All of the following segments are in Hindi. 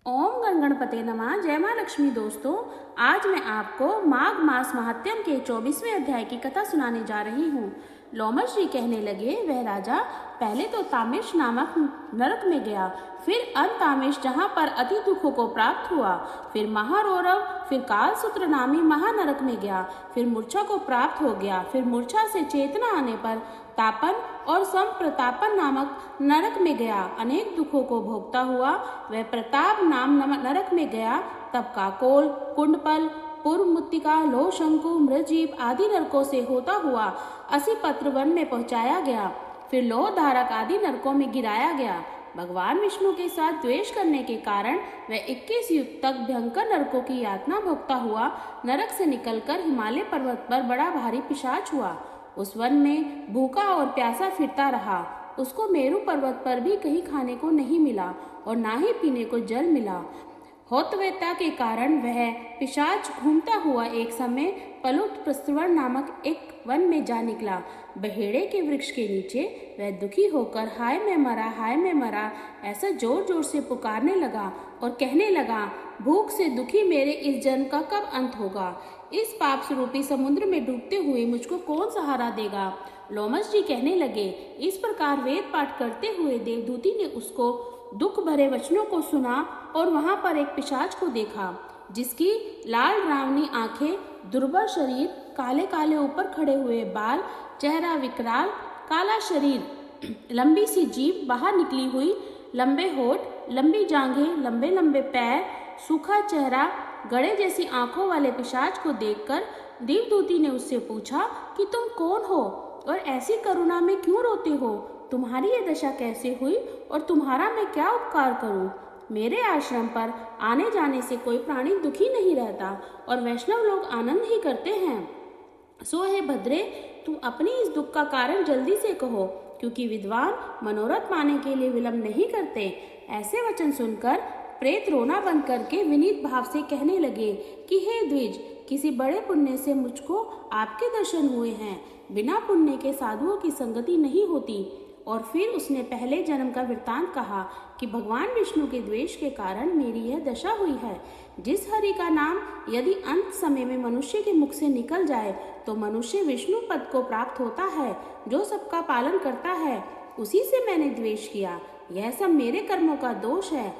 ओम गण गणपते नमः। जय माँ लक्ष्मी। दोस्तों, आज मैं आपको माघ मास महात्म्यम के 24वें अध्याय की कथा सुनाने जा रही हूँ। लोमश जी कहने लगे, वह राजा पहले तो तामिश नामक नरक में गया, फिर अनतामिश जहाँ पर अति दुखों को प्राप्त हुआ, फिर महारौरव, फिर कालसूत्र नामी महानरक में गया, फिर मूर्छा को प्राप्त हो गया, फिर मूर्छा से चेतना आने पर तापन और संप्रतापन नामक नरक में गया। अनेक दुखों को भोगता हुआ वह प्रताप नाम नरक में गया। तब काकोल, कुंडपल, पूर्व मुत्तिका, लोह शंकु, मृजीप आदि नरकों से होता हुआ 80 पत्र वन में पहुंचाया गया, फिर लोह धारक आदि नरकों में गिराया गया। भगवान विष्णु के साथ द्वेष करने के कारण वह 21 युग तक भयंकर नरकों की यातना भोगता हुआ नरक से निकलकर हिमालय पर्वत पर बड़ा भारी पिशाच हुआ। उस वन में भूखा और प्यासा फिरता रहा। उसको मेरु पर्वत पर भी कहीं खाने को नहीं मिला और ना ही पीने को जल मिला। हौतव्यता के कारण वह पिशाच घूमता हुआ एक समय पलुत प्रस्तवन नामक एक वन में जा निकला। बहेड़े के वृक्ष के नीचे वह दुखी होकर हाय मैं मरा ऐसा जोर जोर से पुकारने लगा और कहने लगा, भूख से दुखी मेरे इस जन्म का कब अंत होगा? इस पाप स्वरूपी समुद्र में डूबते हुए मुझको कौन सहारा देगा? लोमश जी कहने लगे। इस प्रकार वेद पाठ करते हुए देवदूती ने उसको दुख भरे वचनों को सुना और वहां पर एक पिशाच को देखा, जिसकी लाल रावनी आंखें, दुर्बल शरीर, काले काले ऊपर खड़े हुए बाल, चेहरा विकराल, काला शरीर, लंबी सी जीभ बाहर निकली हुई, लंबे होठ, लंबी जांघें, लंबे लंबे पैर, सूखा चेहरा, गड़े जैसी आंखों वाले पिशाच को देखकर देवदूती ने उससे पूछा कि तुम कौन हो और ऐसी करुणा में क्यों रोते हो? तुम्हारी ये दशा कैसे हुई और तुम्हारा मैं क्या उपकार करूं? मेरे आश्रम पर आने जाने से कोई प्राणी दुखी नहीं रहता और वैष्णव लोग आनंद ही करते हैं। सो हे भद्रे, तुम अपनी इस दुख का कारण जल्दी से कहो, क्योंकि विद्वान मनोरथ पाने के लिए विलंब नहीं करते। ऐसे वचन सुनकर प्रेत रोना बंद करके विनीत भाव से कहने लगे कि हे द्विज, किसी बड़े पुण्य से मुझको आपके दर्शन हुए हैं। बिना पुण्य के साधुओं की संगति नहीं होती। और फिर उसने पहले जन्म का वृत्तांत कहा कि भगवान विष्णु के द्वेष के कारण मेरी यह दशा हुई है। जिस हरि का नाम यदि अंत समय में मनुष्य के मुख से निकल जाए तो मनुष्य विष्णु पद को प्राप्त होता है, जो सबका पालन करता है। उसी से मैंने द्वेष किया। यह सब मेरे कर्मों का दोष है,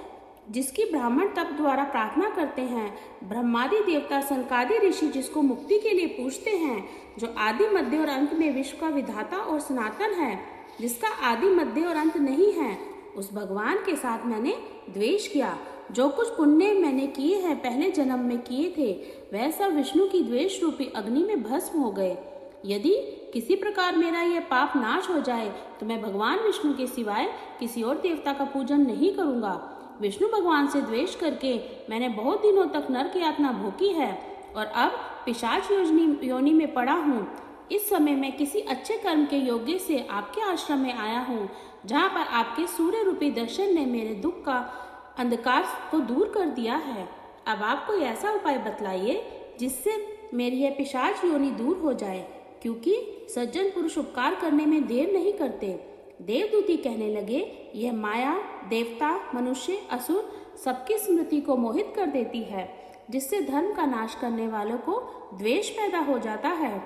जिसकी ब्राह्मण तप द्वारा प्रार्थना करते हैं। ब्रह्मादि देवता, सनकादि ऋषि जिसको मुक्ति के लिए पूछते हैं, जो आदि मध्य और अंत में विश्व का विधाता और सनातन है, जिसका आदि मध्य और अंत नहीं है, उस भगवान के साथ मैंने द्वेष किया। जो कुछ पुण्य मैंने किए हैं पहले जन्म में किए थे, वह सब विष्णु की द्वेष रूपी अग्नि में भस्म हो गए। यदि किसी प्रकार मेरा यह पाप नाश हो जाए तो मैं भगवान विष्णु के सिवाय किसी और देवता का पूजन नहीं करूंगा। विष्णु भगवान से द्वेष करके मैंने बहुत दिनों तक नरक यातना भोगी है और अब पिशाच योनि में पड़ा हूँ। इस समय मैं किसी अच्छे कर्म के योग्य से आपके आश्रम में आया हूँ, जहाँ पर आपके सूर्य रूपी दर्शन ने मेरे दुख का अंधकार को दूर कर दिया है। अब आप कोई ऐसा उपाय बतलाइए जिससे मेरी यह पिशाच योनि दूर हो जाए, क्योंकि सज्जन पुरुष उपकार करने में देर नहीं करते। देवदूती कहने लगे, यह माया देवता, मनुष्य, असुर सबकी स्मृति को मोहित कर देती है, जिससे धर्म का नाश करने वालों को द्वेष पैदा हो जाता है।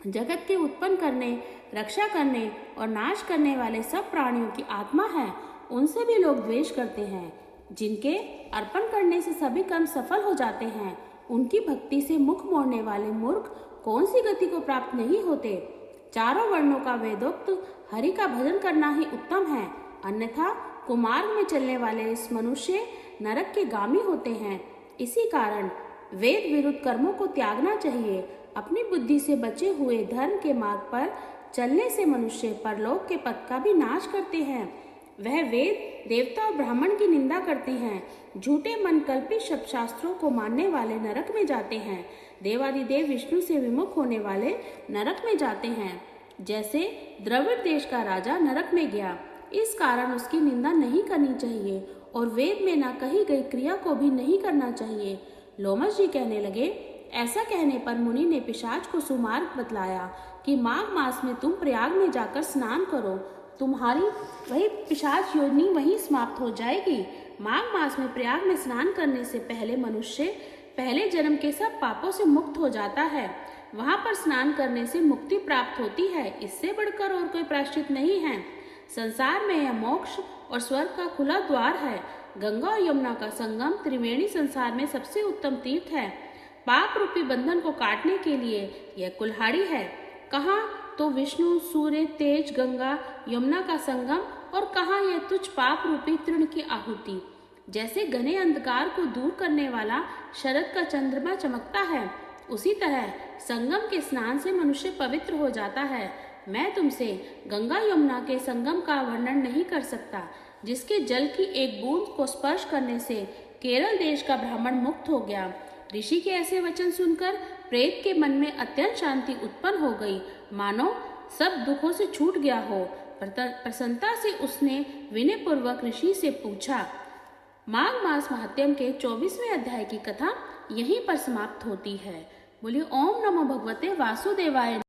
जगत के उत्पन्न करने, रक्षा करने और नाश करने वाले सब प्राणियों की आत्मा है, उनसे भी लोग द्वेष करते हैं। जिनके अर्पण करने से सभी कर्म सफल हो जाते हैं, उनकी भक्ति से मुख मोड़ने वाले मूर्ख कौन सी गति को प्राप्त नहीं होते। चारों वर्णों का वेदोक्त हरि का भजन करना ही उत्तम है, अन्यथा कुमार्ग में चलने वाले इस मनुष्य नरक के गामी होते हैं। इसी कारण वेद विरुद्ध कर्मों को त्यागना चाहिए। अपनी बुद्धि से बचे हुए धर्म के मार्ग पर चलने से मनुष्य परलोक के पद का भी नाश करते हैं। वह वेद, देवता और ब्राह्मण की निंदा करते हैं। झूठे मन कल्पित शब्द शास्त्रों को मानने वाले नरक में जाते हैं। देवादिदेव विष्णु से विमुख होने वाले नरक में जाते हैं। जैसे द्रविड़ देश का राजा नरक में गया, इस कारण उसकी निंदा नहीं करनी चाहिए और वेद में न कही गई क्रिया को भी नहीं करना चाहिए। लोमश जी कहने लगे, ऐसा कहने पर मुनि ने पिशाच को सुमार्ग बतलाया कि माघ मास में तुम प्रयाग में जाकर स्नान करो, तुम्हारी वही पिशाच योनि वहीं समाप्त हो जाएगी। माघ मास में प्रयाग में स्नान करने से पहले मनुष्य पहले जन्म के सब पापों से मुक्त हो जाता है। वहां पर स्नान करने से मुक्ति प्राप्त होती है। इससे बढ़कर और कोई प्रायश्चित नहीं है। संसार में यह मोक्ष और स्वर्ग का खुला द्वार है। गंगा और यमुना का संगम त्रिवेणी संसार में सबसे उत्तम तीर्थ है। पाप रूपी बंधन को काटने के लिए यह कुल्हाड़ी है। कहाँ तो विष्णु, सूर्य, तेज, गंगा, यमुना का संगम, और कहाँ यह तुच्छ पाप रूपी तृण की आहुति। जैसे घने अंधकार को दूर करने वाला शरद का चंद्रमा चमकता है, उसी तरह संगम के स्नान से मनुष्य पवित्र हो जाता है। मैं तुमसे गंगा यमुना के संगम का वर्णन नहीं कर सकता, जिसके जल की एक बूंद को स्पर्श करने से केरल देश का ब्राह्मण मुक्त हो गया। ऋषि के ऐसे वचन सुनकर प्रेत के मन में अत्यंत शांति उत्पन्न हो गई, मानो सब दुखों से छूट गया हो। प्रसन्नता से उसने विनय पूर्वक ऋषि से पूछा। माघ मास महात्म्य के 24वें अध्याय की कथा यहीं पर समाप्त होती है। बोलिए ओम नमो भगवते वासुदेवाय।